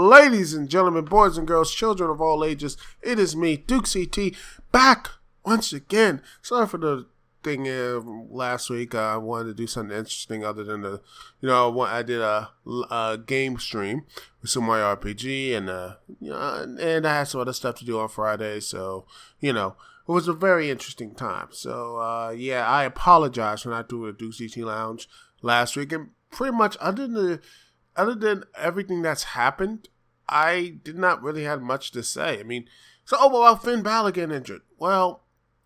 Ladies and gentlemen, boys and girls, children of all ages, it is me, Duke CT, back once again. Sorry for the thing last week. I wanted to do something interesting other than I did a game stream with some RPG and and I had some other stuff to do on Friday. So it was a very interesting time. So I apologize for not doing a Dukect Lounge last week, and pretty much other than everything that's happened, I did not really have much to say. I mean, about Finn Balor getting injured. Well,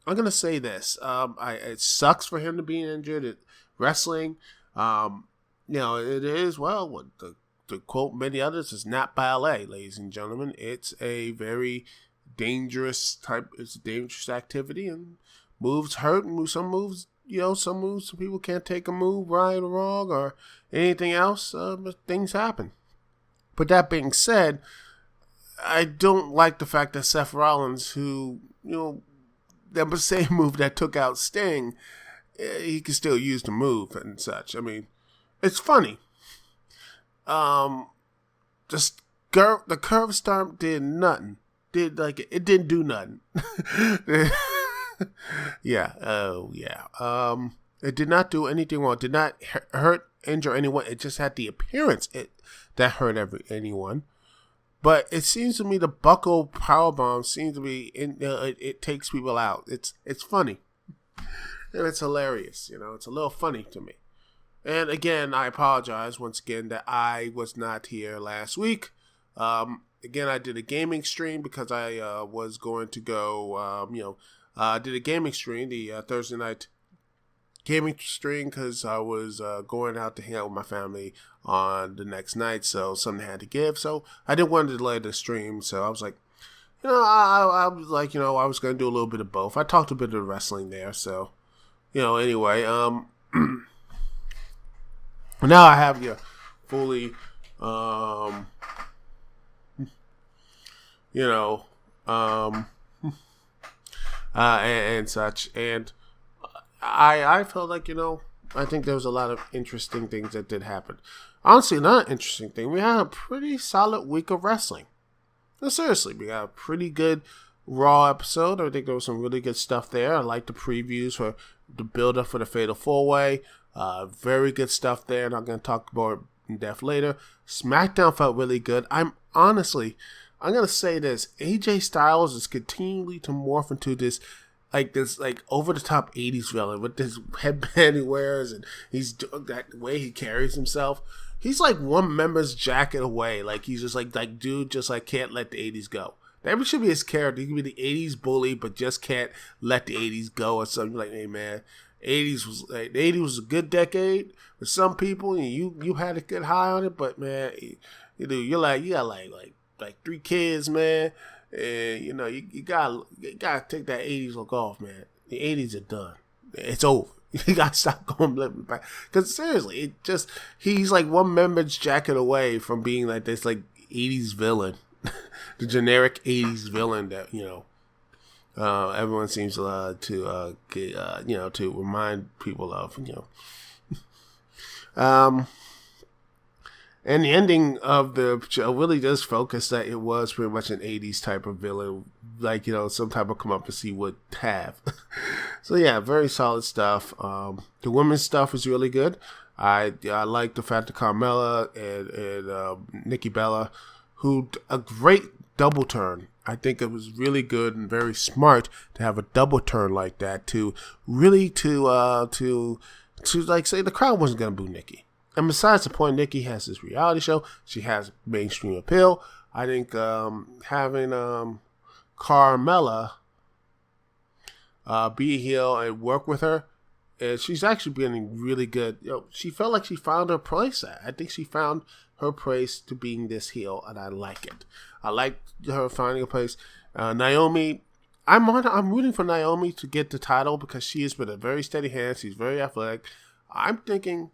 I'm going to say this. It sucks for him to be injured. Wrestling, it is, what to quote many others, is not ballet, ladies and gentlemen. It's a very dangerous activity, and moves hurt, and some moves people can't take a move right or wrong or anything else, but things happen. But that being said, I don't like the fact that Seth Rollins, who, that same move that took out Sting, he can still use the move and such. I mean, it's funny. The curve stomp did nothing. It didn't do nothing. It did not do anything wrong. It did not hurt, injure anyone. It just had the appearance that hurt anyone. But it seems to me the buckle powerbomb seems to be it takes people out. It's funny, and it's hilarious. It's a little funny to me. And again, I apologize once again that I was not here last week. Again, I did a gaming stream because I was going to go. I did a gaming stream, the Thursday night gaming stream, because I was going out to hang out with my family on the next night, so something had to give. So I didn't want to delay the stream, so I was like, I was like, I was going to do a little bit of both. I talked a bit of wrestling there, so, anyway, now I have you fully, and such, and I felt like, I think there was a lot of interesting things that did happen. Honestly, another interesting thing, we had a pretty solid week of wrestling. No, seriously, we got a pretty good Raw episode. I think there was some really good stuff there. I like the previews for the build-up for the Fatal 4-Way. Very good stuff there, and I'm going to talk about it in depth later. SmackDown felt really good. I'm going to say this. AJ Styles is continually to morph into this over-the-top 80s villain with this headband he wears, and he's doing that way he carries himself. He's like one member's jacket away. Like, he's just like dude just like can't let the 80s go. That should be his character. He can be the 80s bully, but just can't let the 80s go or something. Like, hey man, the 80s was a good decade for some people, and you had a good high on it, but man, you got like 3 kids, man. And you gotta take that 80s look off, man. The 80s are done. It's over. You gotta stop going back. Because seriously, he's like one member's jacket away from being like this like 80s villain, the generic 80s villain that everyone seems to remind people of. And the ending of the show really does focus that it was pretty much an 80s type of villain, like, some type of comeuppance he would have. So yeah, very solid stuff. The women's stuff was really good. I like the fact that Carmella and Nikki Bella, who a great double turn. I think it was really good and very smart to have a double turn like that to really to like say the crowd wasn't gonna boo Nikki. And besides the point, Nikki has this reality show. She has mainstream appeal. I think having Carmella be a heel and work with her, and she's actually been really good. She felt like she found her place. I think she found her place to being this heel, and I like it. I like her finding a place. Naomi, I'm rooting for Naomi to get the title because she has been a very steady hand. She's very athletic. I'm thinking,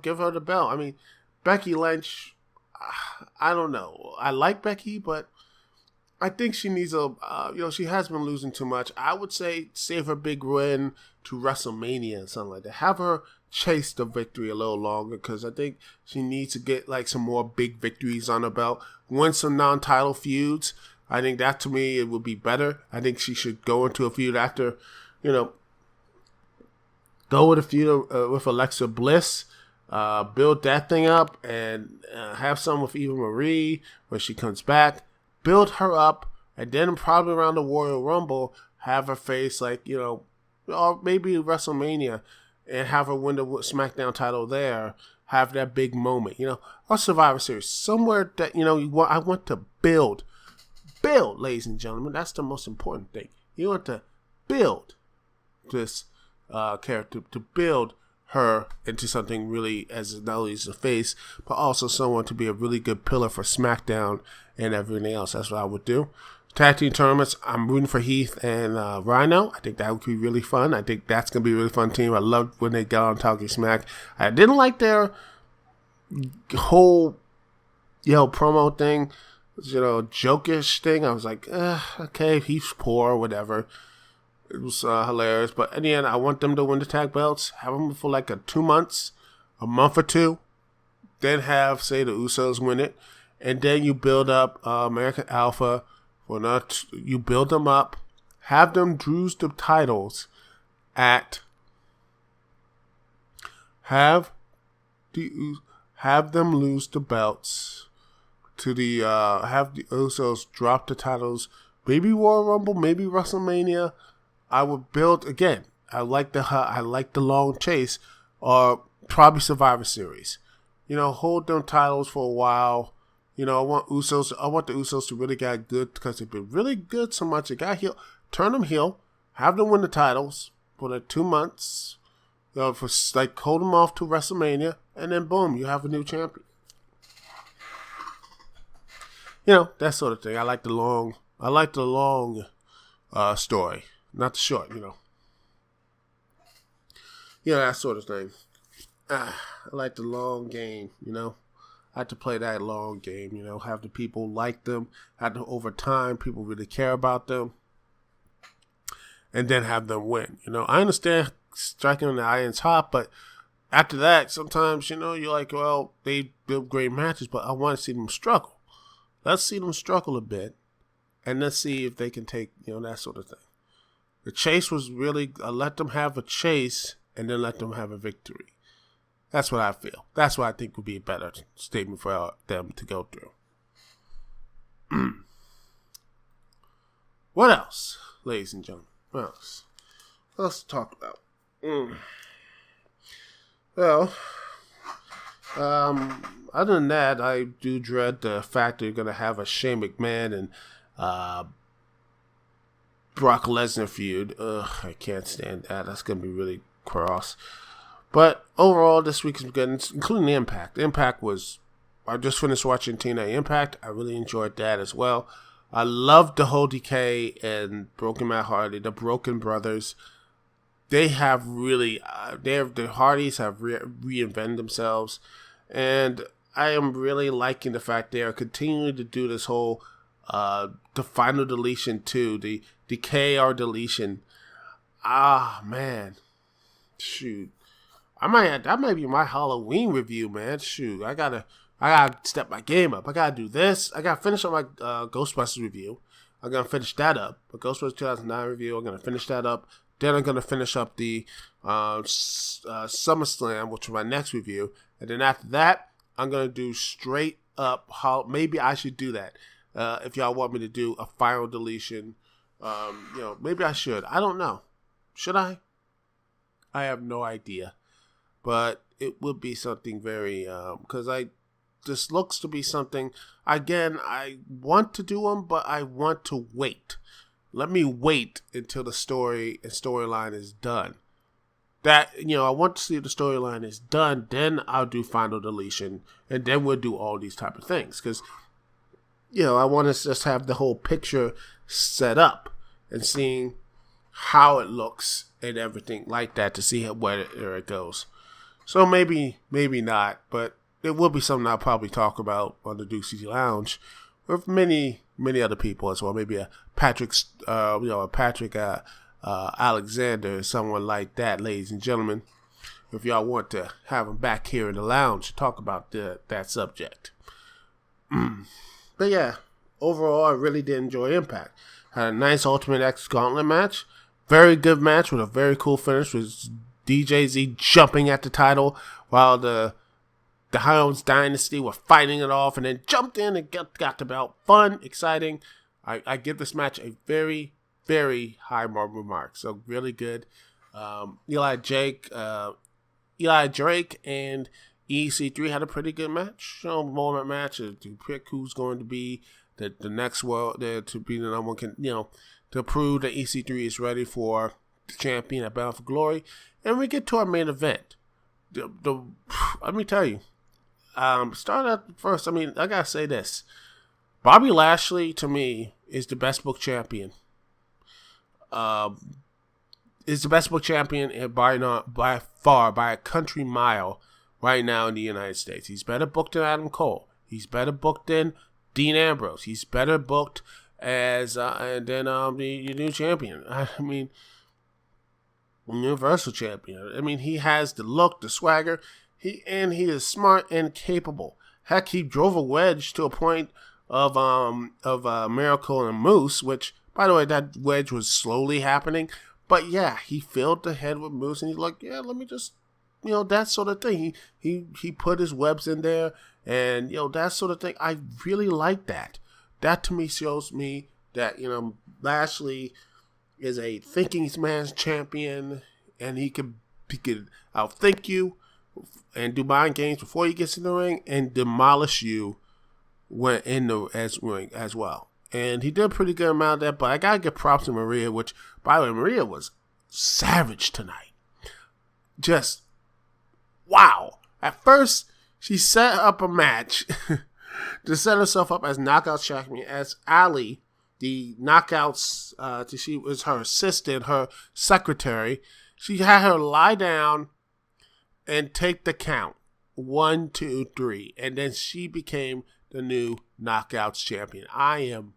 give her the belt. I mean, Becky Lynch, I don't know. I like Becky, but I think she needs she has been losing too much. I would say save her big win to WrestleMania and something like that. Have her chase the victory a little longer because I think she needs to get like some more big victories on her belt. Win some non-title feuds. I think that to me it would be better. I think she should go into a feud after, go with a feud with Alexa Bliss. Build that thing up and have some with Eva Marie when she comes back. Build her up, and then probably around the Royal Rumble, have her face or maybe WrestleMania, and have her win the SmackDown title there. Have that big moment, or Survivor Series, somewhere that I want to build, ladies and gentlemen. That's the most important thing. You want to build this character, to build her into something really as not only as a face, but also someone to be a really good pillar for SmackDown and everything else. That's what I would do. Tag team tournaments, I'm rooting for Heath and Rhino. I think that would be really fun. I think that's going to be a really fun team. I loved when they got on Talking Smack. I didn't like their whole, promo thing, jokish thing. I was like, okay, Heath's poor, whatever. It was hilarious. But in the end, I want them to win the tag belts. Have them for like 2 months, a month or two. Then have, say, the Usos win it. And then you build up American Alpha. You build them up. Have them lose the titles at... Have them lose the belts to the... have the Usos drop the titles. Maybe Royal Rumble, maybe WrestleMania. I would build again. I like the long chase, or probably Survivor Series. Hold them titles for a while. I want the Usos to really get good because they've been really good so much. They got heel. Turn them heel. Have them win the titles for 2 months. Hold them off to WrestleMania, and then boom, you have a new champion. That sort of thing. I like the long story. Not the short, that sort of thing. I like the long game, I like to play that long game, have the people like them, over time, people really care about them, and then have them win. I understand striking on the iron's hot, but after that, sometimes, you're like, well, they build great matches, but I want to see them struggle. Let's see them struggle a bit, and let's see if they can take, that sort of thing. The chase was really, let them have a chase and then let them have a victory. That's what I feel. That's what I think would be a better statement for them to go through. What else, ladies and gentlemen? What else to talk about? Well, other than that, I do dread the fact that you're going to have a Shane McMahon and Brock Lesnar feud. I can't stand that. That's going to be really cross. But overall, this week is good, including the Impact. I just finished watching TNA Impact. I really enjoyed that as well. I loved the whole DK and Broken Matt Hardy, the Broken Brothers. They have really, the Hardys have reinvented themselves. And I am really liking the fact they are continuing to do this whole, the final deletion too, the KR deletion. Man. Shoot. That might be my Halloween review, man. Shoot. I gotta step my game up. I gotta do this. I gotta finish up my Ghostbusters review. I'm gonna finish that up. The Ghostbusters 2009 review, I'm gonna finish that up. Then I'm gonna finish up the SummerSlam, which is my next review. And then after that, I'm gonna do straight up maybe I should do that. If y'all want me to do a final deletion, maybe I should. I don't know. Should I? I have no idea. But it would be something very, because this looks to be something, again, I want to do them, but I want to wait. Let me wait until the storyline is done. That, I want to see if the storyline is done, then I'll do final deletion, and then we'll do all these type of things. Because, I want to just have the whole picture set up and seeing how it looks and everything like that to see where it goes. So maybe not, but it will be something I'll probably talk about on the Dukect Lounge with many many other people as well. Maybe a Patrick, Alexander, someone like that, ladies and gentlemen. If y'all want to have him back here in the lounge to talk about that subject. But yeah, overall, I really did enjoy Impact. Had a nice Ultimate X Gauntlet match. Very good match with a very cool finish with DJZ jumping at the title while the Hounds Dynasty were fighting it off and then jumped in and got the belt. Fun, exciting. I give this match a very, very high mark. So really good. Eli Drake and EC3 had a pretty good match. Moment match to pick who's going to be the next world to be the number one, to prove that EC3 is ready for the champion at Bound for Glory. And we get to our main event. Let me tell you. Start out first. I gotta say this. Bobby Lashley, to me, is the best book champion. Is the best book champion by far, by a country mile, right now in the United States. He's better booked than Adam Cole. He's better booked than Dean Ambrose. He's better booked as than the new champion. Universal Champion. He has the look, the swagger. He is smart and capable. Heck, he drove a wedge to a point of Miracle and Moose, which, by the way, that wedge was slowly happening. But yeah, he filled the head with Moose, and he's like, yeah, let me just, that sort of thing. He put his webs in there, and that sort of thing. I really like that. That to me shows me that Lashley is a thinking man's champion, and he could outthink you and do mind games before he gets in the ring and demolish you when in the ring as well. And he did a pretty good amount of that, but I gotta give props to Maria, which, by the way, Maria was savage tonight. Just wow. At first, she set up a match to set herself up as Knockout champion, as Ali, the Knockouts, she was her assistant, her secretary. She had her lie down and take the count. 1, 2, 3. And then she became the new Knockouts champion. I am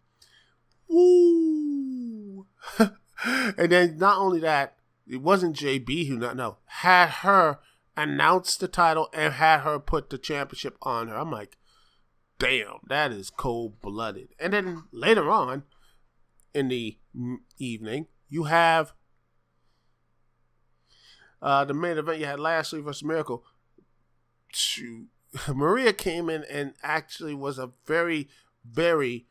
woo. And then not only that, it wasn't JB who had her announce the title and had her put the championship on her. I'm like, damn, that is cold-blooded. And then later on in the evening, you have the main event. You had Lashley versus Miracle. Maria came in and actually was a very, very,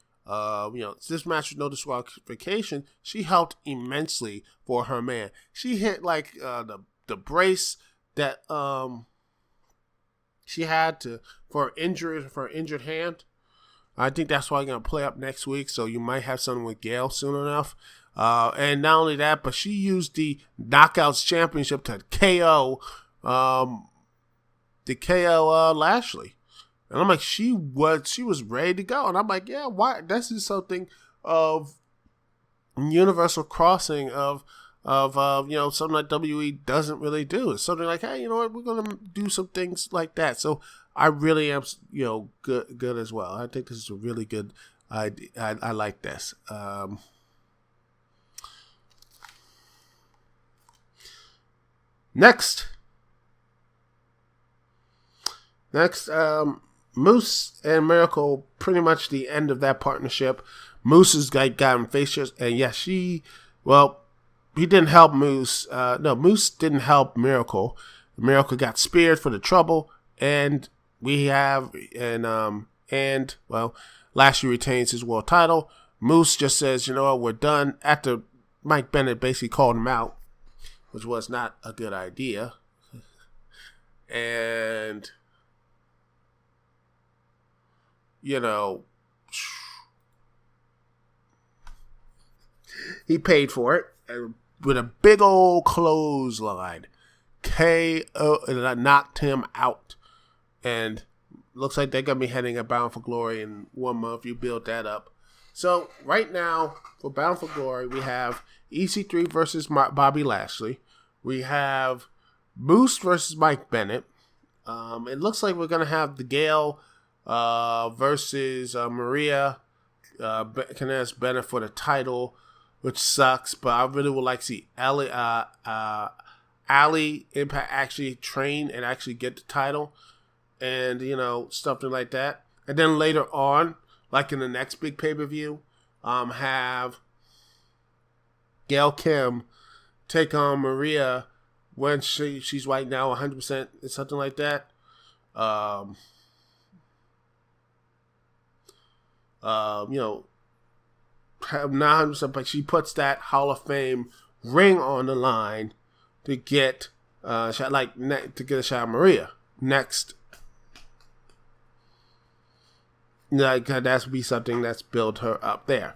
this match with no disqualification. She helped immensely for her man. She hit like the brace that she had for injured hand. I think that's why I'm gonna play up next week. So you might have something with Gail soon enough. And not only that, but she used the Knockouts Championship to KO Lashley. And I'm like, she was ready to go. And I'm like, yeah, why? This is something of universal crossing of something that WWE doesn't really do. It's something like, hey, you know what, we're gonna do some things like that. So I really am, good as well. I think this is a really good idea. I like this. Next, Moose and Miracle, pretty much the end of that partnership. Moose has got him face shots, and yeah, he didn't help Moose. Moose didn't help Miracle. Miracle got speared for the trouble, and Lashley retains his world title. Moose just says, you know what, we're done. After Mike Bennett basically called him out, which was not a good idea. And, he paid for it with a big old clothesline. KO, and I knocked him out. And looks like they're going to be heading at Bound for Glory in 1 month. You build that up. So, right now, for Bound for Glory, we have EC3 versus Bobby Lashley. We have Moose versus Mike Bennett. It looks like we're going to have the Gale versus Maria Canales Bennett for the title, which sucks. But I really would like to see Ali Impact actually train and actually get the title, and something like that. And then later on, like in the next big pay-per-view, have Gail Kim take on Maria when she's right now 100%, something like that. Have not 100%, but she puts that Hall of Fame ring on the line to get to get a shot at Maria next. That's be something that's build her up there.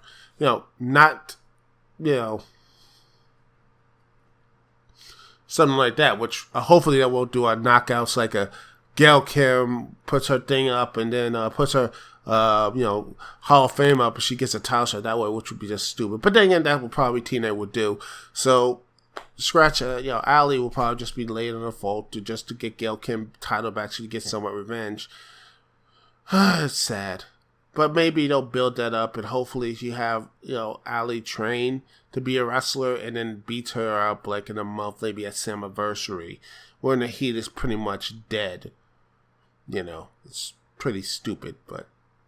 Something like that, which hopefully that won't do our knockouts like a Gail Kim puts her thing up and then puts her Hall of Fame up and she gets a title shot that way, which would be just stupid. But then again, that would probably TNA would do. So scratch, Ali will probably just be laid on the fault to get Gail Kim title back to get somewhat revenge. It's sad. But maybe they'll build that up and hopefully you have, Ali train to be a wrestler and then beat her up like in a month, maybe at Slammiversary, when the heat is pretty much dead. It's pretty stupid, but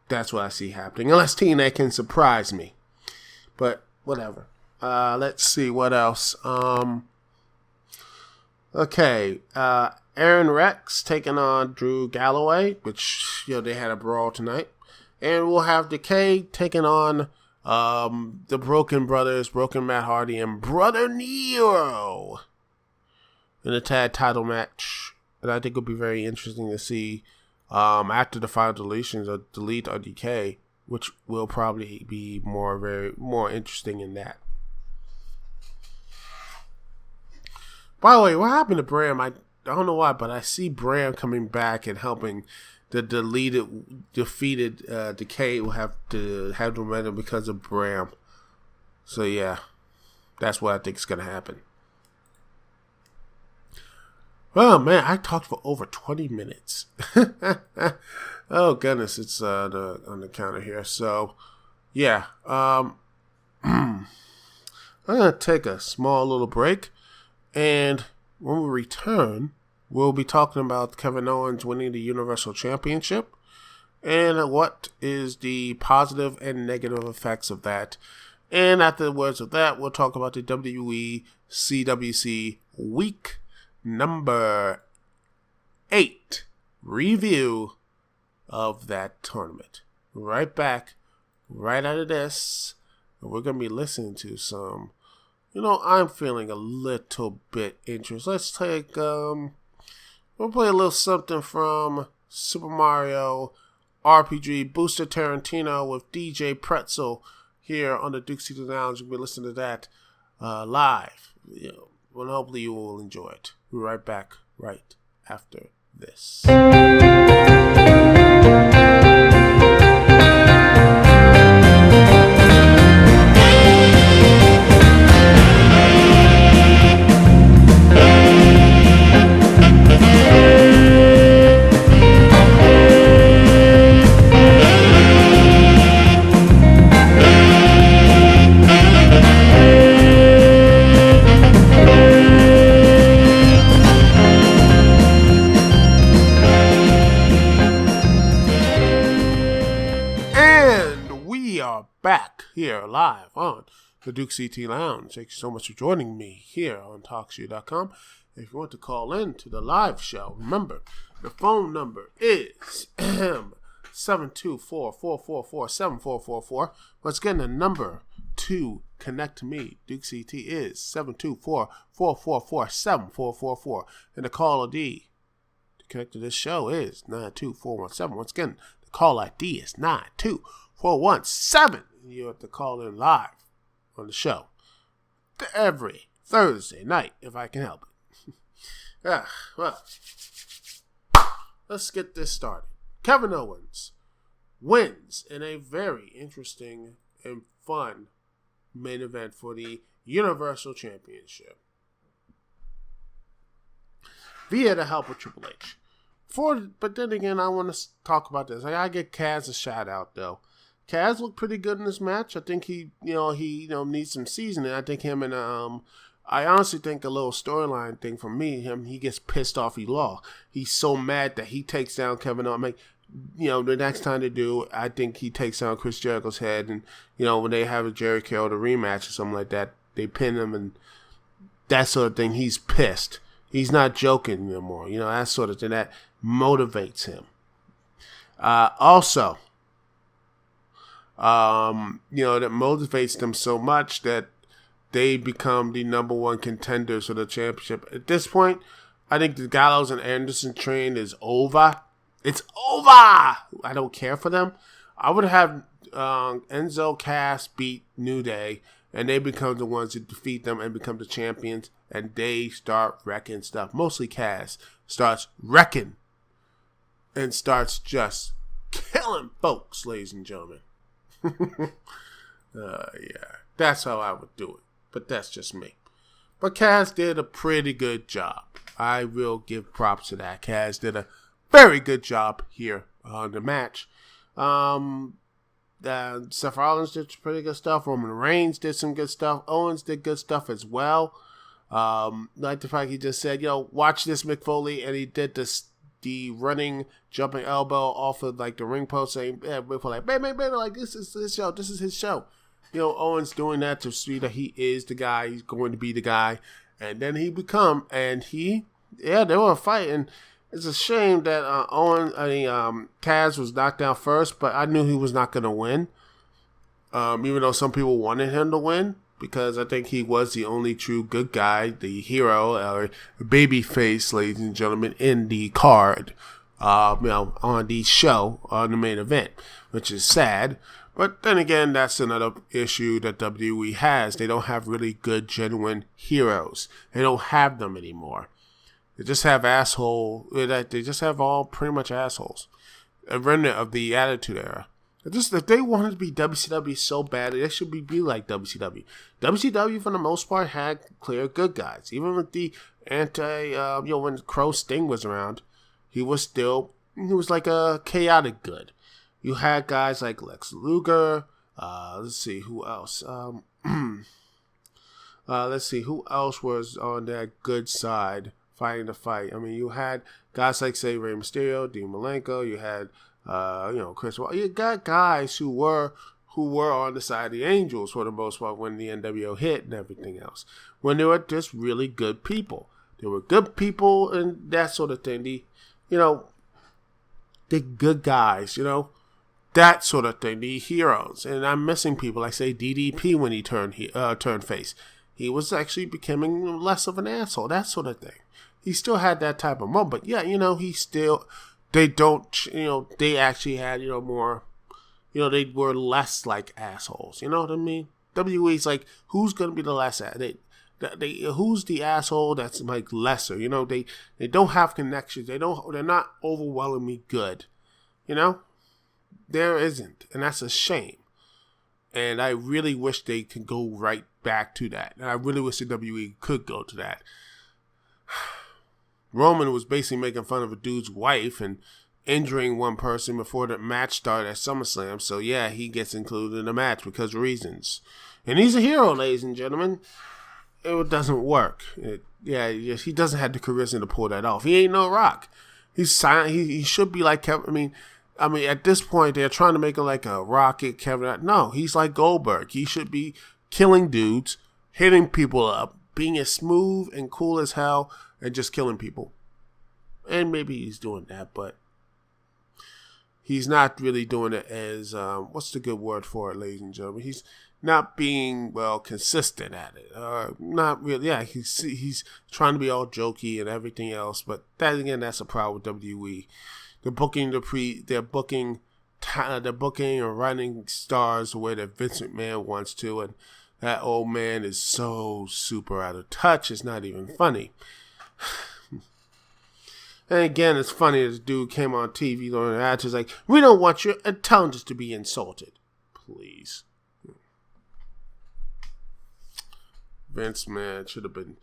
that's what I see happening. Unless TNA can surprise me. But whatever. Let's see what else. Okay. Aaron Rex taking on Drew Galloway, which, they had a brawl tonight. And we'll have Decay taking on the Broken Brothers, Broken Matt Hardy, and Brother Nero in a tag title match. And I think it'll be very interesting to see after the final deletions or delete or Decay, which will probably be more interesting in that. By the way, what happened to Bram? I don't know why, but I see Bram coming back and helping the defeated Decay will have to have the momentum because of Bram. So yeah, that's what I think is going to happen. Oh man, I talked for over 20 minutes. Oh goodness, it's on the counter here. So yeah, I'm gonna take a small little break, and when we return, we'll be talking about Kevin Owens winning the Universal Championship and what is the positive and negative effects of that. And afterwards of that, we'll talk about the WWE CWC week number 8 review of that tournament. Right back, right out of this, and we're going to be listening to some, I'm feeling a little bit interested. Let's take, we'll play a little something from Super Mario RPG Booster Tarantino with DJ Pretzel here on the Dukect Lounge. We'll be listening to that live. Well, hopefully you will enjoy it. We'll be right back right after this. Back here live on the Dukect Lounge. Thank you so much for joining me here on TalkShoe.com. If you want to call in to the live show, remember the phone number is 724-444-7444. Once again, the number to connect to me, Dukect, is 724-444-7444. And the call ID to connect to this show is 92417. Once again, the call ID is 92417. You have to call in live on the show every Thursday night if I can help it. Well, let's get this started. Kevin Owens wins in a very interesting and fun main event for the Universal Championship via the help of Triple H. But then again, I want to talk about this. I gotta give Kaz a shout out though. Kaz looked pretty good in this match. I think he needs some seasoning. I think him and I honestly think a little storyline thing for me, he gets pissed off he lost. He's so mad that he takes down Kevin Owens. The next time they do, I think he takes down Chris Jericho's head, and when they have a Jericho the rematch or something like that, they pin him and that sort of thing. He's pissed. He's not joking anymore. That sort of thing that motivates him. Also, that motivates them so much that they become the number one contenders for the championship. At this point, I think the Gallows and Anderson train is over. It's over! I don't care for them. I would have Enzo Cass beat New Day, and they become the ones who defeat them and become the champions, and they start wrecking stuff. Mostly Cass starts wrecking and starts just killing folks, ladies and gentlemen. Yeah, that's how I would do it. But that's just me. But Cass did a pretty good job. I will give props to that. Cass did a very good job here on the match. Seth Rollins did pretty good stuff. Roman Reigns did some good stuff. Owens did good stuff as well. Like the fact he just said, watch this, Mick Foley, and he did the running, jumping elbow off of like the ring post, saying, Mick Foley, bang, like this is his show. This is his show. Owens doing that to see that he is the guy. He's going to be the guy, and then they were fighting. It's a shame that Taz was knocked down first, but I knew he was not going to win. Even though some people wanted him to win, because I think he was the only true good guy, the hero, or baby face, ladies and gentlemen, in the card, on the show, on the main event, which is sad. But then again, that's another issue that WWE has. They don't have really good, genuine heroes. They don't have them anymore. They just have They just have all pretty much assholes. A remnant of the Attitude Era. If they wanted to be WCW so bad, they should be like WCW. WCW, for the most part, had clear good guys. Even with the when Crow Sting was around, he was like a chaotic good. You had guys like Lex Luger. Let's see who else. Let's see who else was on that good side fighting the fight. I mean, you had guys like, say, Rey Mysterio, Dean Malenko. You had Chris Wall. You got guys who were on the side of the Angels for the most part when the NWO hit and everything else. When they were just really good people. They were good people and that sort of thing. The good guys, that sort of thing. The heroes. And I'm missing people like, say, DDP when he turned face. He was actually becoming less of an asshole. That sort of thing. He still had that type of moment. But yeah, they actually had, more, they were less like assholes. You know what I mean? WWE's like, who's going to be the less who's the asshole that's like lesser? They don't have connections. They're not overwhelmingly good. There isn't. And that's a shame. And I really wish they could go right back to that. And I really wish the WWE could go to that. Roman was basically making fun of a dude's wife and injuring one person before the match started at SummerSlam. So, yeah, he gets included in the match because of reasons. And he's a hero, ladies and gentlemen. It doesn't work. He doesn't have the charisma to pull that off. He ain't no Rock. He's silent. He should be like Kevin. I mean, at this point, they're trying to make him like a Rocket, Kevin. No, he's like Goldberg. He should be killing dudes, hitting people up, being as smooth and cool as hell, and just killing people. And maybe he's doing that, but he's not really doing it as, what's the good word for it, ladies and gentlemen? He's not being, consistent at it. Not really. Yeah, he's trying to be all jokey and everything else, but that's a problem with WWE. They're booking and running stars the way that Vince McMahon wants to, and that old man is so super out of touch. It's not even funny. And again, it's funny. This dude came on TV on the ads. He's like, "We don't want your intelligence to be insulted, please." Vince, man, should have been.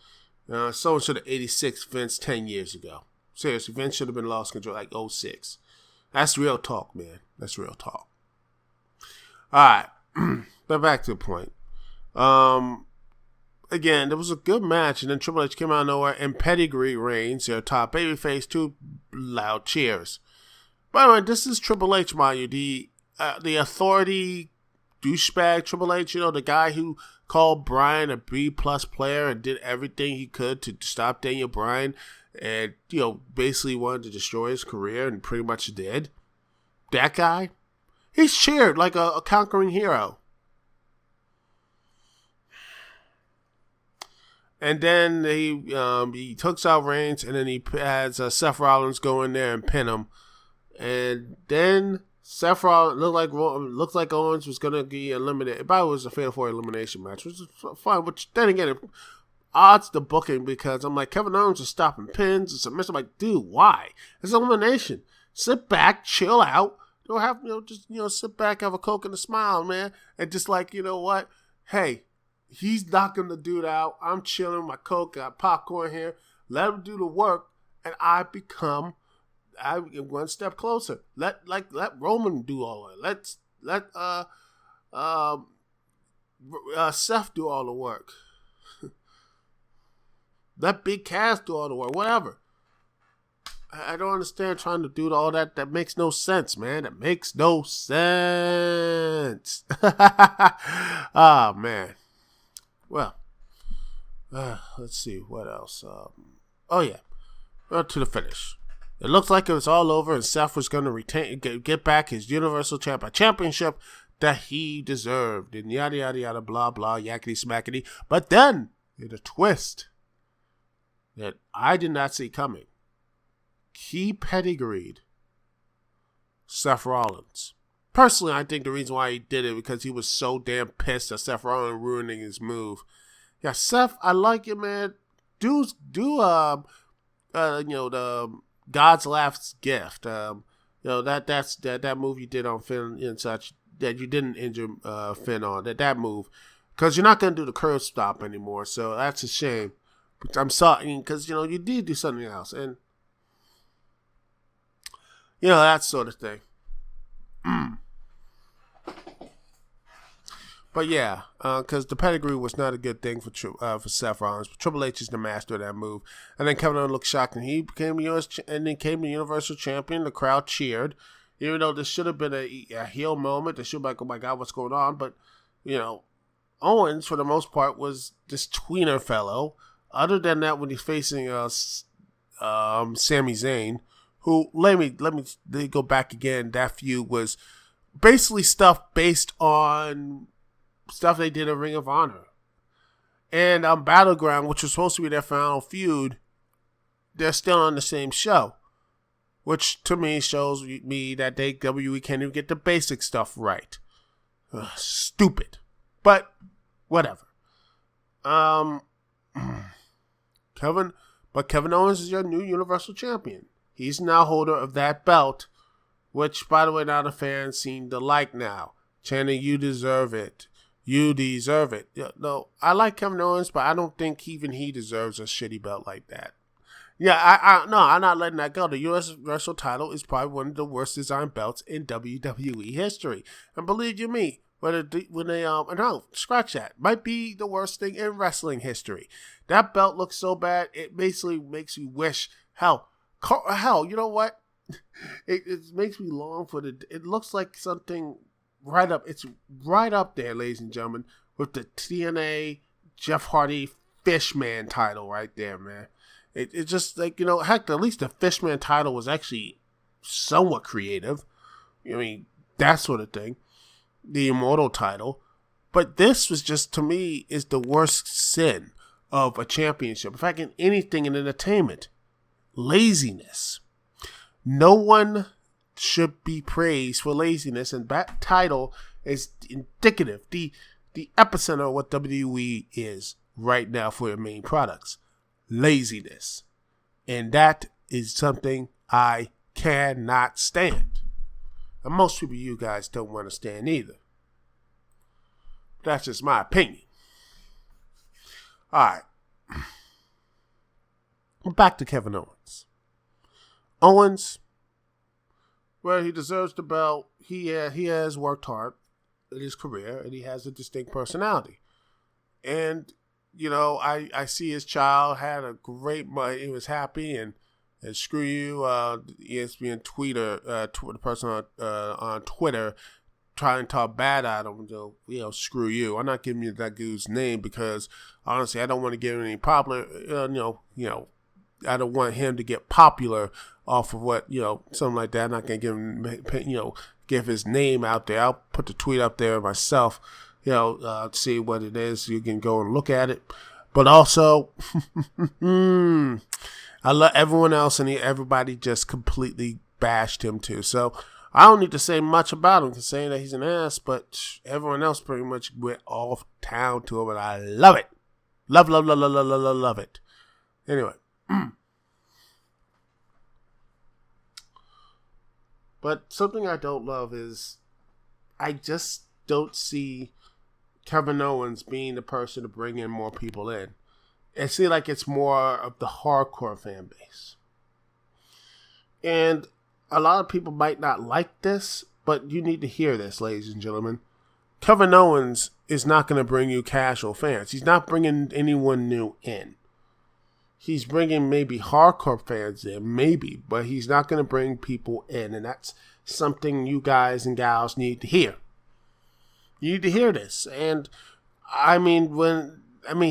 Someone should have 86 Vince 10 years ago. Seriously, Vince should have been lost control like 06. That's real talk, man. That's real talk. All right, but back to the point. Again, there was a good match, and then Triple H came out of nowhere, and Pedigree Reigns, their top babyface, 2 loud cheers. By the way, this is Triple H, mind you, the authority douchebag Triple H, the guy who called Bryan a B-plus player and did everything he could to stop Daniel Bryan, and basically wanted to destroy his career, and pretty much did. That guy, he's cheered like a conquering hero. And then he takes out Reigns, and then he has Seth Rollins go in there and pin him. And then Seth Rollins looked like Owens was going to be eliminated. It probably was a Fatal 4 elimination match, which was fun. Which then again, it odds the booking because I'm like, Kevin Owens is stopping pins and submission. I'm like, dude, why? It's elimination. Sit back, chill out. Don't have just sit back, have a Coke and a smile, man, and just like what, hey. He's knocking the dude out. I'm chilling, my Coke, got popcorn here. Let him do the work, and I get one step closer. Let Roman do all of it. Let Seth do all the work. Let Big Cass do all the work. Whatever. I don't understand trying to do all that. That makes no sense, man. That makes no sense. Oh, man. Well, let's see what else. To the finish. It looks like it was all over, and Seth was going to get back his Universal Championship that he deserved, and yada yada yada, blah blah, yakety smackety. But then, in a twist that I did not see coming, he pedigreed Seth Rollins. Personally, I think the reason why he did it because he was so damn pissed at Seth Rollins ruining his move. Yeah, Seth, I like you, man. Do the God's Last Gift. That move you did on Finn and such that you didn't injure Finn on that move because you're not gonna do the curve stop anymore. So that's a shame. But I'm sorry because you did do something else and that sort of thing. But yeah, because the pedigree was not a good thing for Seth Rollins. But Triple H is the master of that move. And then Kevin Owens looked shocked, and he became the Universal Champion. The crowd cheered, even though this should have been a heel moment. They should have been like, oh my God, what's going on? But Owens for the most part was this tweener fellow. Other than that, when he's facing Sami Zayn, who let me go back again. That feud was basically stuff based on stuff they did in Ring of Honor. And Battleground, which was supposed to be their final feud, they're still on the same show. Which to me shows me that WWE can't even get the basic stuff right. Stupid. But whatever. Kevin Owens is your new Universal Champion. He's now holder of that belt, which, by the way, now the fans seem to like now. Chanting, you deserve it. You deserve it. No, I like Kevin Owens, but I don't think even he deserves a shitty belt like that. Yeah, I'm not letting that go. The Universal title is probably one of the worst designed belts in WWE history. And believe you me, scratch that. Might be the worst thing in wrestling history. That belt looks so bad, it basically makes you wish, hell, you know what? It makes me long for it looks like something it's right up there, ladies and gentlemen, with the TNA Jeff Hardy Fishman title right there, man. It's just like, heck, at least the Fishman title was actually somewhat creative. I mean, that sort of thing. The Immortal title. But this was just, to me, is the worst sin of a championship. In fact, in anything in entertainment. Laziness. No one should be praised for laziness, and that title is indicative, the epicenter of what WWE is right now for their main products. Laziness. And that is something I cannot stand. And most people, you guys, don't want to stand either. That's just my opinion. Alright. Back to Kevin Owens. Owens, well, he deserves the belt. He has worked hard. in his career, and he has a distinct personality. And, you know, I see his child had a great month. He was happy, and screw you, ESPN tweeter, the person on Twitter trying to talk bad at him, you know, screw you. I'm not giving you that dude's name because, honestly, I don't want to get any popular, you know, I don't want him to get popular off of what, you know, something like that. I'm not going to give him, you know, give his name out there. I'll put the tweet up there myself, you know, see what it is. You can go and look at it. But also, I love everyone else, and everybody just completely bashed him too. So I don't need to say much about him because saying that he's an ass, but everyone else pretty much went off town to him, and I love it. Love it. Anyway. But something I don't love is I just don't see Kevin Owens being the person to bring in more people in. It seems like it's more of the hardcore fan base. And a lot of people might not like this, but you need to hear this, ladies and gentlemen. Kevin Owens is not going to bring you casual fans. He's not bringing anyone new in. He's bringing maybe hardcore fans in, maybe, but he's not going to bring people in, and that's something you guys and gals need to hear. You need to hear this, and I mean,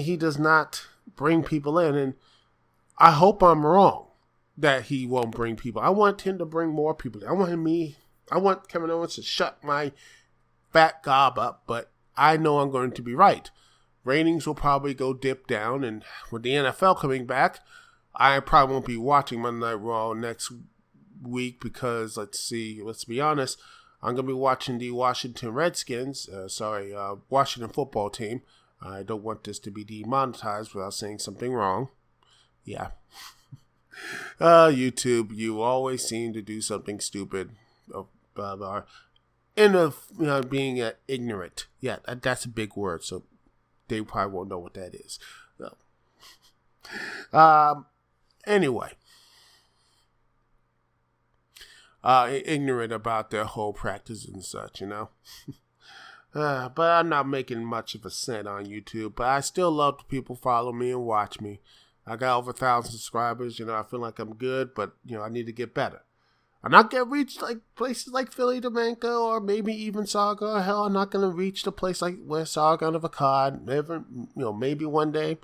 he does not bring people in, and I hope I'm wrong that he won't bring people. I want him to bring more people. I want Kevin Owens to shut my fat gob up, but I know I'm going to be right. Ratings will probably go dip down, and with the NFL coming back, I probably won't be watching Monday Night Raw next week because, let's be honest, I'm going to be watching the Washington Redskins, Washington football team. I don't want this to be demonetized without saying something wrong. Yeah. YouTube, you always seem to do something stupid. Being ignorant. Yeah, that's a big word, so they probably won't know what that is. So. Anyway. Ignorant about their whole practice and such, you know. But I'm not making much of a cent on YouTube. But I still love the people follow me and watch me. I got over 1,000 subscribers. You know, I feel like I'm good, but, you know, I need to get better. I'm not going to reach like places like Philly Domenico or maybe even Saga. Hell, I'm not going to reach the place like where Saga of a Cod. Never, you know, maybe one day.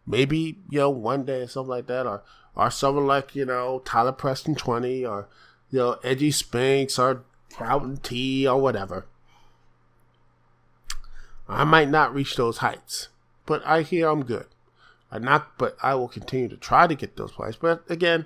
Maybe, you know, one day or something like that. Or someone like, you know, Tyler Preston 20 or, you know, Edgy Spinks or Fountain T or whatever. I might not reach those heights, but I hear I'm good. But I will continue to try to get those places. But again,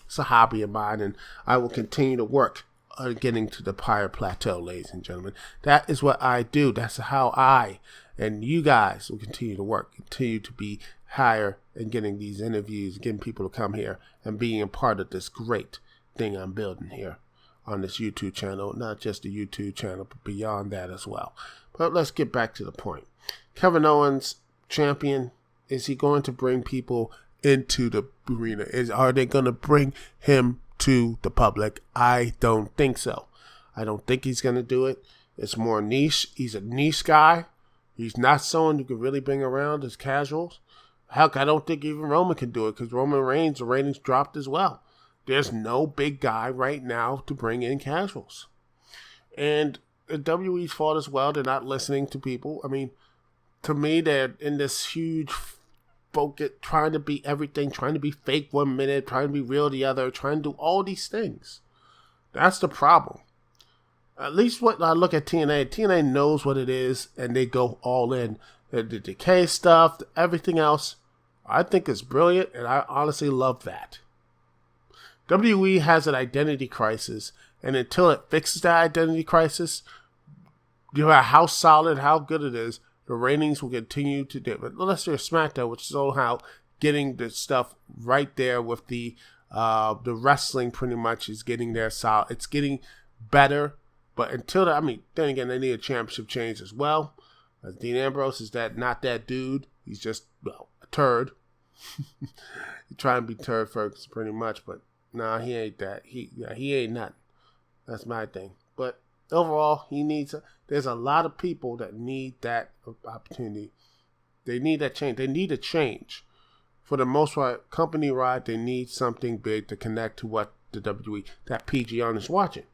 it's a hobby of mine, and I will continue to work on getting to the higher plateau, ladies and gentlemen. That is what I do. That's how I and you guys will continue to work, continue to be higher and getting these interviews, getting people to come here and being a part of this great thing I'm building here on this YouTube channel. Not just the YouTube channel, but beyond that as well. But let's get back to the point. Kevin Owens, champion. Is he going to bring people into the arena? Are they going to bring him to the public? I don't think so. I don't think he's going to do it. It's more niche. He's a niche guy. He's not someone you can really bring around as casuals. Heck, I don't think even Roman can do it because Roman Reigns, the ratings dropped as well. There's no big guy right now to bring in casuals. And WWE's fault as well. They're not listening to people. I mean, to me, they're in this huge focus, trying to be everything, trying to be fake 1 minute, trying to be real the other, trying to do all these things. That's the problem. At least when I look at TNA knows what it is, and they go all in. The decay stuff, everything else, I think is brilliant, and I honestly love that. WWE has an identity crisis, and until it fixes that identity crisis, no matter how solid, how good it is, the ratings will continue to dip. But let's say SmackDown, which is somehow getting the stuff right there with the wrestling pretty much is getting there solid. It's getting better, but until that, I mean, then again, they need a championship change as well. Dean Ambrose is not that dude. He's just, well, a turd. He's trying to be turd Ferguson pretty much, but nah, he ain't that. He ain't nothing. That's my thing. But overall, there's a lot of people that need that opportunity. They need that change. They need a change. For the most part, company ride, they need something big to connect to what the WWE, that PG audience is watching.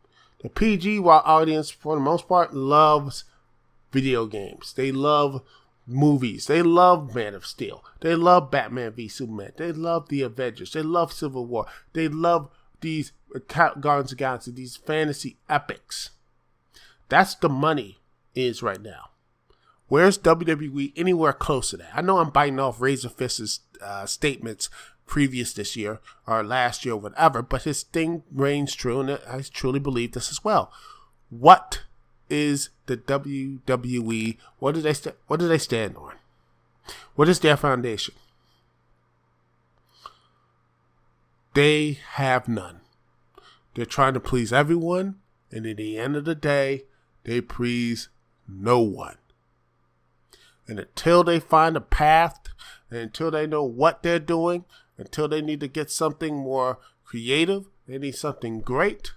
The PG audience, for the most part, loves video games. They love movies. They love Man of Steel. They love Batman v Superman. They love the Avengers. They love Civil War. They love these Guardians of the Galaxy, these fantasy epics. That's the money is right now. Where's WWE anywhere close to that? I know I'm biting off Razor Fist's statements previous this year or last year or whatever, but his thing reigns true, and I truly believe this as well. What is the WWE? What do they stand on? What is their foundation? They have none. They're trying to please everyone, and at the end of the day, they please no one. And until they find a path, and until they know what they're doing, until they need to get something more creative, they need something great,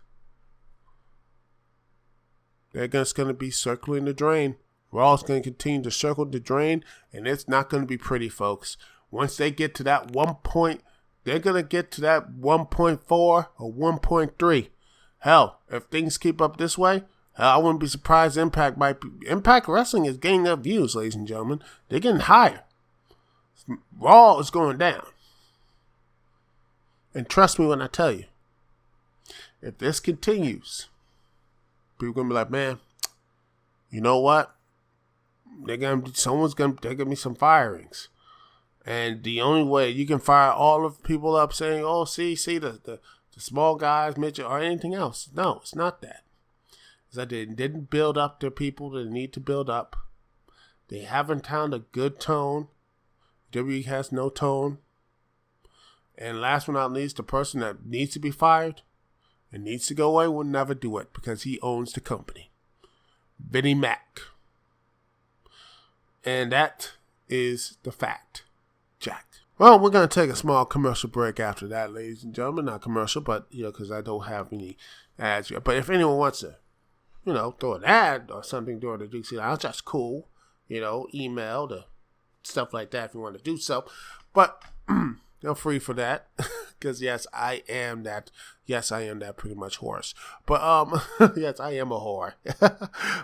they're just going to be circling the drain. Raw's going to continue to circle the drain, and it's not going to be pretty, folks. Once they get to that 1 point, they're going to get to that 1.4 or 1.3. Hell, if things keep up this way, I wouldn't be surprised Impact Wrestling is gaining up views, ladies and gentlemen. They're getting higher. Raw is going down. And trust me when I tell you, if this continues, people are going to be like, man, you know what? They're going to be some firings. And the only way you can fire all of people up saying, oh, see the small guys, midget, or anything else. No, it's not that. That they didn't build up their people that they need to build up. They haven't found a good tone. WWE has no tone. And last but not least, the person that needs to be fired and needs to go away will never do it because he owns the company. Vinnie Mac. And that is the fact, Jack. Well, we're going to take a small commercial break after that, ladies and gentlemen. Not commercial, but, because I don't have any ads yet. But if anyone wants to, throw an ad or something during the Dukect Lounge, that's cool. Email the stuff like that if you want to do so. But feel free for that. Because yes, I am that pretty much horse. But yes, I am a whore.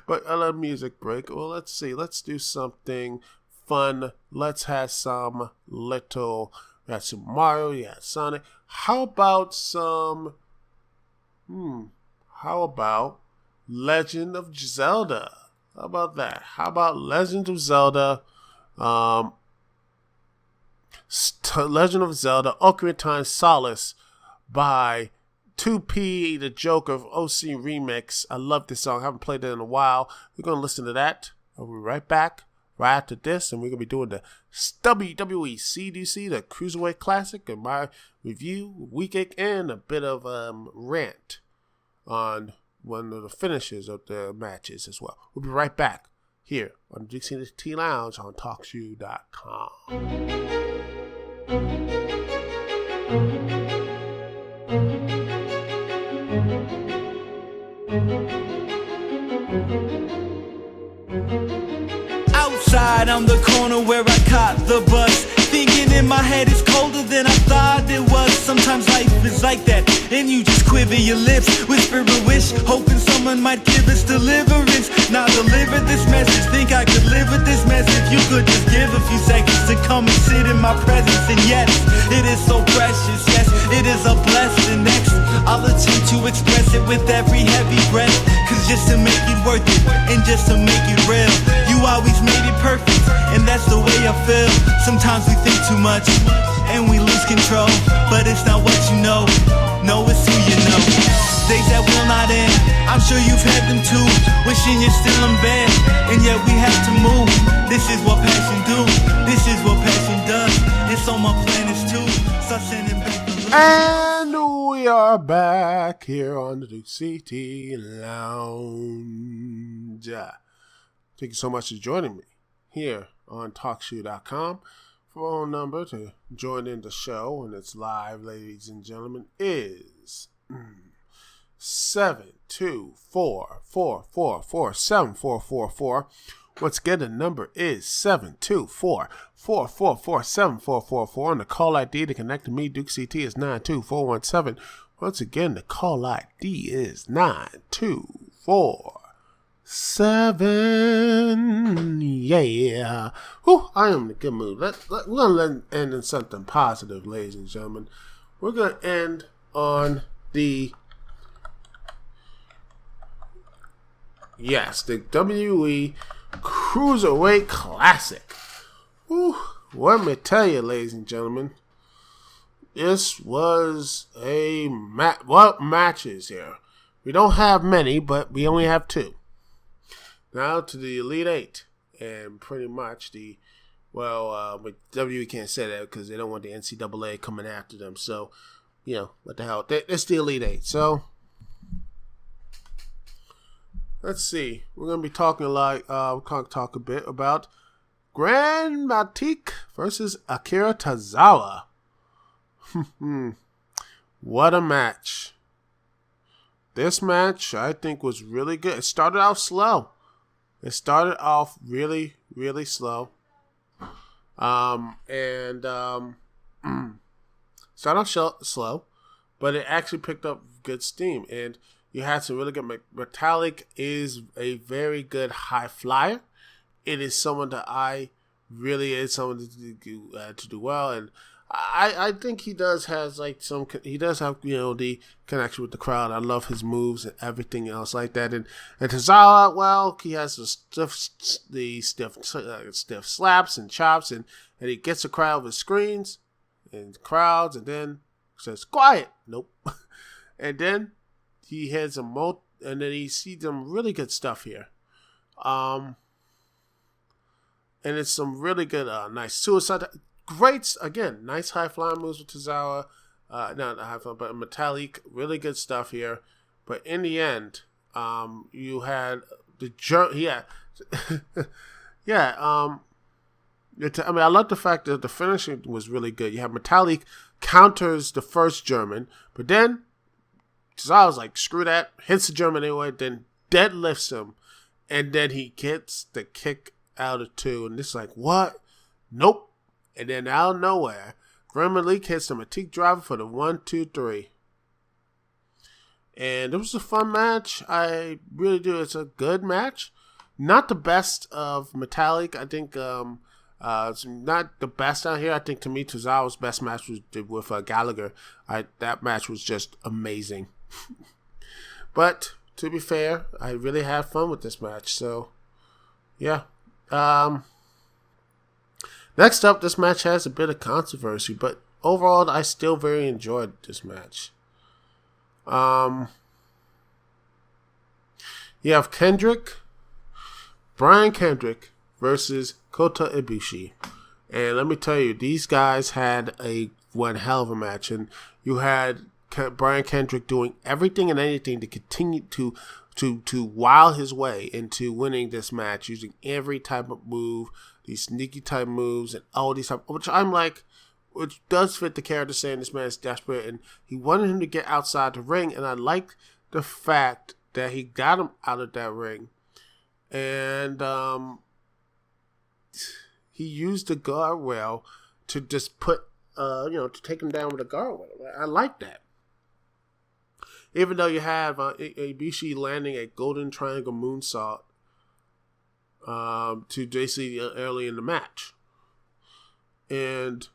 But I love music break. Well, let's see. Let's do something fun. Let's have some little. We got some Mario. We got Sonic. How about some? How about Legend of Zelda? How about that? How about Legend of Zelda? Legend of Zelda Ocarina of Time Solace by 2P, the Joker of OC Remix. I love this song. I haven't played it in a while. We're going to listen to that. I'll be right back right after this, and we're going to be doing the WWE CDC, the Cruiserweight Classic, and my review, week and a bit of rant on one of the finishes of the matches as well. We'll be right back here on the Dukect Lounge on TalkShoe.com. Outside on the corner where I caught the bus, thinking in my head it's colder than I thought it was. Sometimes life is like that, and you just quiver your lips, whisper a wish, hoping someone might give us deliverance. Now deliver this message, think I could live with this message. You could just give a few seconds to come and sit in my presence. And yes, it is so precious, yes, it is a blessing. Next, I'll attempt to express it with every heavy breath, cause just to make it worth it, and just to make it real, you always made it perfect, and that's the way I feel. Sometimes we think too much, and we lose control, but it's not what you know, no, it's who you know. Days that will not end, I'm sure you've had them too, wishing you're still in bed, and yet we have to move. This is what passion do, this is what passion does, it's on my planets too, start sending back the love. And we are back here on the Dukect Lounge. Thank you so much for joining me here on TalkShoe.com. Phone number to join in the show, and it's live, ladies and gentlemen, is 720-888-8255. 724-444-7444. Once again, the number is 724-444-7444. And the call ID to connect to me, Duke CT, is 92417. Once again, the call ID is 924-7. Yeah. Whew, I am in a good mood. We're going to end in something positive, ladies and gentlemen. We're going to end on the WWE Cruiserweight Classic. Whew, let me tell you, ladies and gentlemen, this was a matches here. We don't have many, but we only have two. Now to the Elite Eight, and pretty much but WWE can't say that because they don't want the NCAA coming after them. So, what the hell? It's the Elite Eight. So, let's see. We're going to be talking we're going to talk a bit about Grand Batik versus Akira Tozawa. What a match. This match, I think, was really good. It started out slow. It started off really, really slow. Started off slow, but it actually picked up good steam. And you had some really good. Metallic is a very good high flyer. It is someone that someone to do well, and I think he does have the connection with the crowd. I love his moves and everything else like that. And Tozawa, well, he has the stiff slaps and chops, and he gets the crowd with screens and crowds, and then says quiet. Nope. And then he has and then he sees some really good stuff here. And it's some really good, nice suicide. Great, again, nice high flying moves with Tozawa. Not high flying, but Metallic. Really good stuff here. But in the end, you had I love the fact that the finishing was really good. You have Metallic counters the first German, but then Tozawa's like, screw that, hits the German anyway, then deadlifts him, and then he gets the kick out of two, and it's like, what? Nope. And then out of nowhere, Grand Malik hits the Matique driver for the 1-2-3. And it was a fun match. I really do. It's a good match. Not the best of Metallic. I think it's not the best out here. I think to me, Tozawa's best match was with Gallagher. That match was just amazing. But to be fair, I really had fun with this match. So, yeah. Next up, this match has a bit of controversy, but overall, I still very enjoyed this match. You have Brian Kendrick versus Kota Ibushi. And let me tell you, these guys had one hell of a match. And you had Brian Kendrick doing everything and anything to continue to wile his way into winning this match, using every type of move, these sneaky type moves, and all these type, which does fit the character, saying this man is desperate, and he wanted him to get outside the ring, and I like the fact that he got him out of that ring, and he used the guardrail to just put, to take him down with a guardrail. I like that. Even though you have Ibushi landing a golden triangle moonsault to JC early in the match, and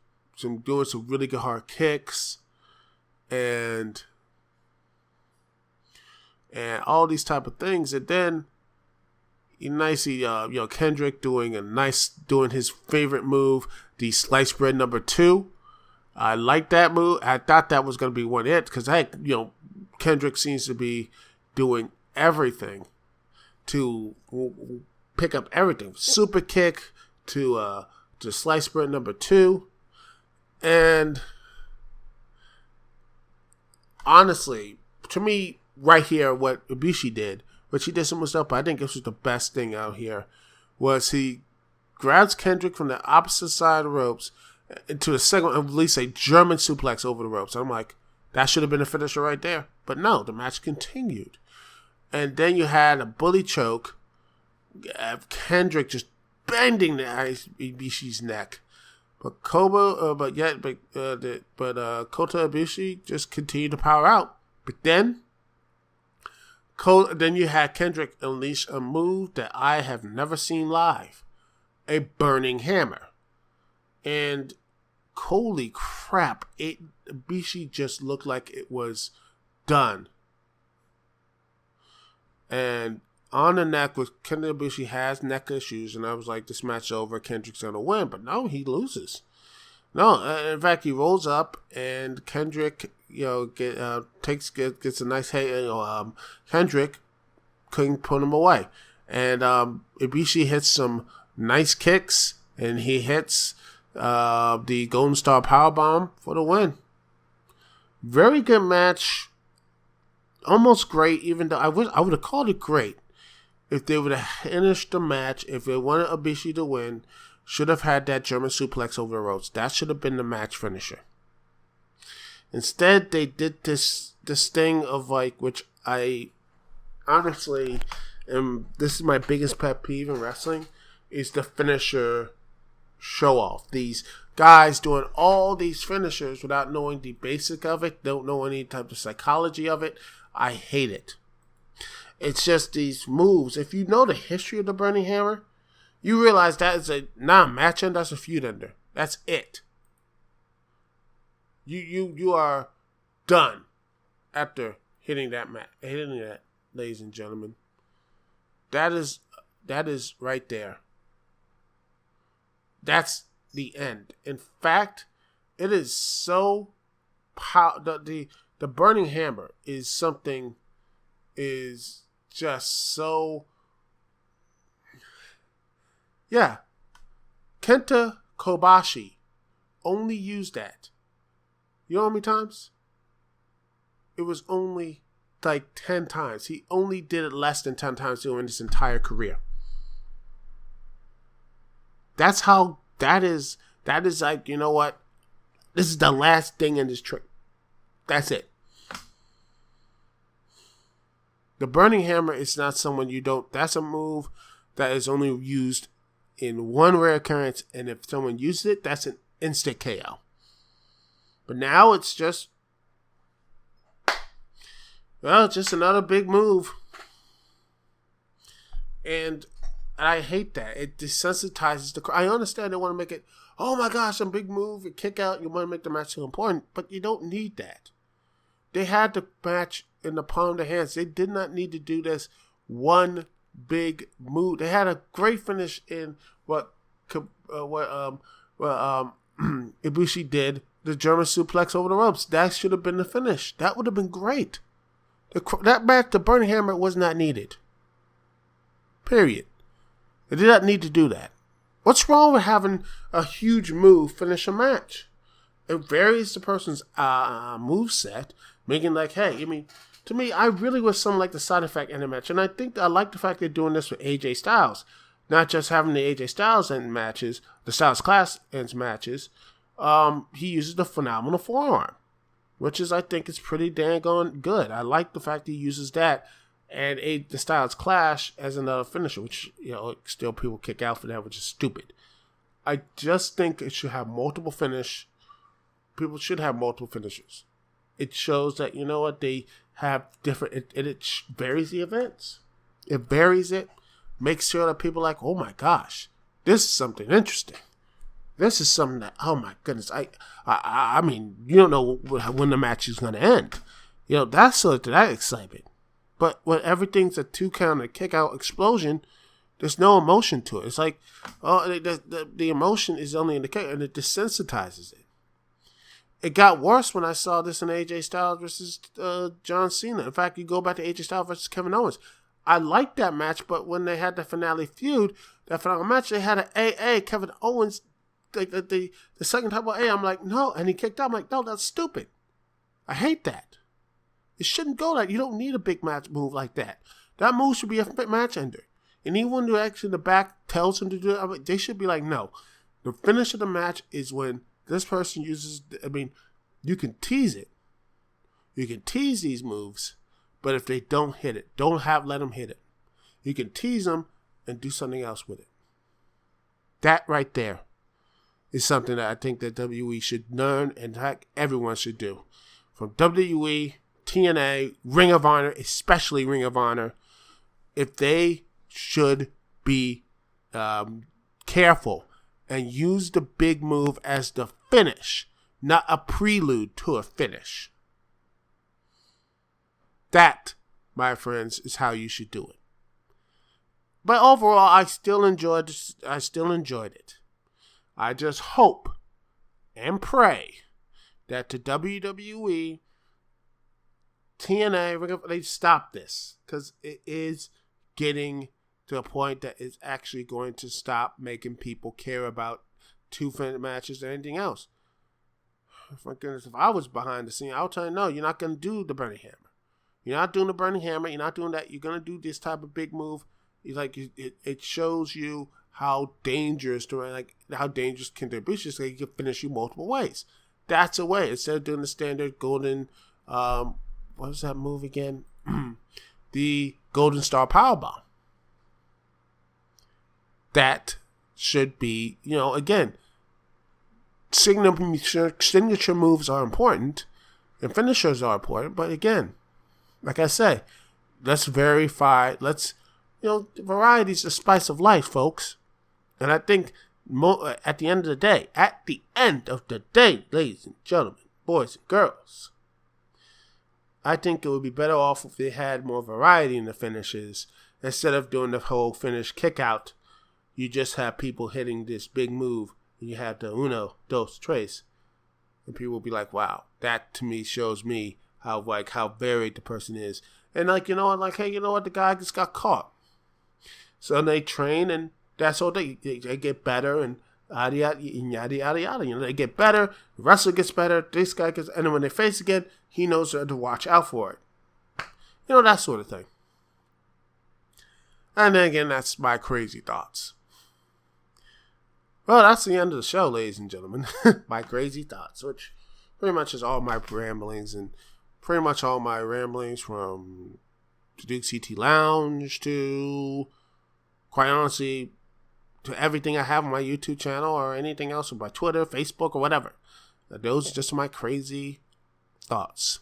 doing some really good hard kicks, and all these type of things, and then Kendrick doing his favorite move, the slice bread number 2. I like that move. I thought that was going to be one hit because Kendrick seems to be doing everything to pick up everything. Super kick to slice bread number 2. And honestly, to me, right here, what Ibushi did, which he did some stuff, but I think this was the best thing out here, was he grabs Kendrick from the opposite side of the ropes into the second, at least a German suplex over the ropes. I'm like, that should have been a finisher right there. But no, the match continued. And then you had a bully choke. Kendrick just bending the Ibushi's neck. But Kota Ibushi just continued to power out. But then you had Kendrick unleash a move that I have never seen live. A burning hammer. And holy crap, Ibushi just looked like it was done. And on the neck, with Kendrick Ibushi has neck issues, and I was like, this match is over, Kendrick's going to win. But no, he loses. No, in fact, he rolls up, and Kendrick, gets a nice hit. Kendrick couldn't put him away. And Ibushi hits some nice kicks, and he hits the Golden Star Powerbomb for the win. Very good match. Almost great, even though I would have called it great if they would have finished the match. If they wanted Ibushi to win, should have had that German suplex over the ropes. That should have been the match finisher. Instead, they did this thing of which I honestly this is my biggest pet peeve in wrestling, is the finisher show off. These guys doing all these finishers without knowing the basic of it, don't know any type of psychology of it. I hate it. It's just these moves. If you know the history of the Burning Hammer, you realize that is not a match ender, that's a feud ender. That's it. You are done after hitting that, ladies and gentlemen. That is right there. That's the end. In fact, it is so the Burning Hammer is just so, yeah. Kenta Kobashi only used that. You know how many times? It was only like 10 times. He only did it less than 10 times during his entire career. That's how that is like, you know what? This is the last thing in this trick. That's it. The Burning Hammer is not someone that's a move that is only used in one rare occurrence, and if someone uses it, that's an instant KO. But now it's just another big move. And I hate that. It desensitizes the crowd. I understand they want to make it, oh my gosh, a big move, a kick out, you want to make the match so important, but you don't need that. They had the match in the palm of their hands. They did not need to do this one big move. They had a great finish in what Ibushi did, the German suplex over the ropes. That should have been the finish. That would have been great. That match, the Burning Hammer, was not needed. Period. They did not need to do that. What's wrong with having a huge move finish a match? It varies the person's move set, making like, hey, I mean, to me, I really wish something like the side effect in the match. And I think I like the fact they're doing this with AJ Styles. Not just having the AJ Styles end matches, the Styles Class ends matches. He uses the phenomenal forearm, which is, I think, is pretty dang on good. I like the fact he uses that and the Styles Clash as another finisher, which, still people kick out for that, which is stupid. I just think it should have multiple finish. People should have multiple finishers. It shows that, you know what, they have different, it varies the events. It varies it. Makes sure that people are like, oh my gosh, this is something interesting. This is something that, oh my goodness, I mean, you don't know when the match is going to end. That's sort of that excitement. But when everything's a 2-count kick out explosion, there's no emotion to it. It's like, the emotion is only in the kick, and it desensitizes it. It got worse when I saw this in AJ Styles versus John Cena. In fact, you go back to AJ Styles versus Kevin Owens. I liked that match, but when they had the finale feud, that final match, they had an AA, Kevin Owens, the second type of A. I'm like, no, and he kicked out. I'm like, no, that's stupid. I hate that. It shouldn't go like, you don't need a big match move like that. That move should be a match ender. And even when actually the back tells him to do it, they should be like, no. The finish of the match is when this person uses, you can tease it. You can tease these moves, But if they don't hit it, let them hit it. You can tease them and do something else with it. That right there is something that I think that WWE should learn, and heck, everyone should do. From WWE, TNA, Ring of Honor, especially Ring of Honor, if they should be careful and use the big move as the finish, not a prelude to a finish. That, my friends, is how you should do it. But overall, I still enjoyed it. I just hope and pray that the WWE, TNA, they stop this, because it is getting to a point that is actually going to stop making people care about 2 matches or anything else. My goodness, if I was behind the scene, I would tell you, no, you're not going to do the Burning Hammer. You're not doing the Burning Hammer. You're not doing that. You're going to do this type of big move. It's like it shows you how dangerous how dangerous can they be? It's just like you can finish you multiple ways. That's a way. Instead of doing the standard golden, what was that move again? The Golden Star Powerbomb. That should be, again, signature moves are important and finishers are important. But again, like I say, let's verify. Variety is the spice of life, folks. And I think at the end of the day, ladies and gentlemen, boys and girls, I think it would be better off if they had more variety in the finishes. Instead of doing the whole finish kick out, you just have people hitting this big move, and you have the uno, dos, tres. And people will be like, wow, that to me shows me how varied the person is. And hey, the guy just got caught. So they train, and that's all they get better, and yada yada yada yada. They get better. The wrestler gets better. This guy gets, and then when they face again, he knows to watch out for it. That sort of thing. And then again, that's my crazy thoughts. Well, that's the end of the show, ladies and gentlemen. My crazy thoughts, which pretty much is all my ramblings, and pretty much all my ramblings from Dukect Lounge to, quite honestly, to everything I have on my YouTube channel or anything else on my Twitter, Facebook, or whatever. Those are just my crazy thoughts.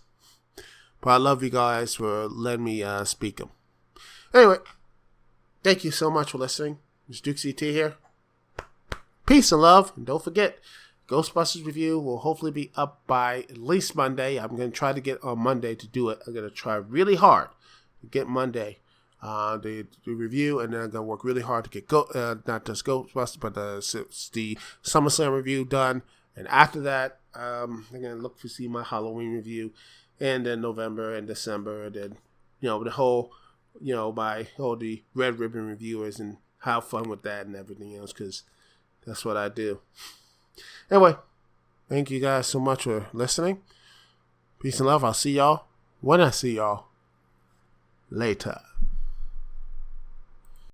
But I love you guys for letting me speak them. Anyway, thank you so much for listening. It's Dukect here. Peace and love. And don't forget, Ghostbusters review will hopefully be up by at least Monday. I'm going to try to get on Monday to do it. I'm going to try really hard to get Monday the review, and then I'm going to work really hard to get not just Ghostbusters, but the SummerSlam review done. And after that, I'm going to look to see my Halloween review, and then November and December, and then, the whole, the Red Ribbon reviewers, and have fun with that and everything else, because that's what I do. Anyway, thank you guys so much for listening. Peace and love. I'll see y'all when I see y'all later.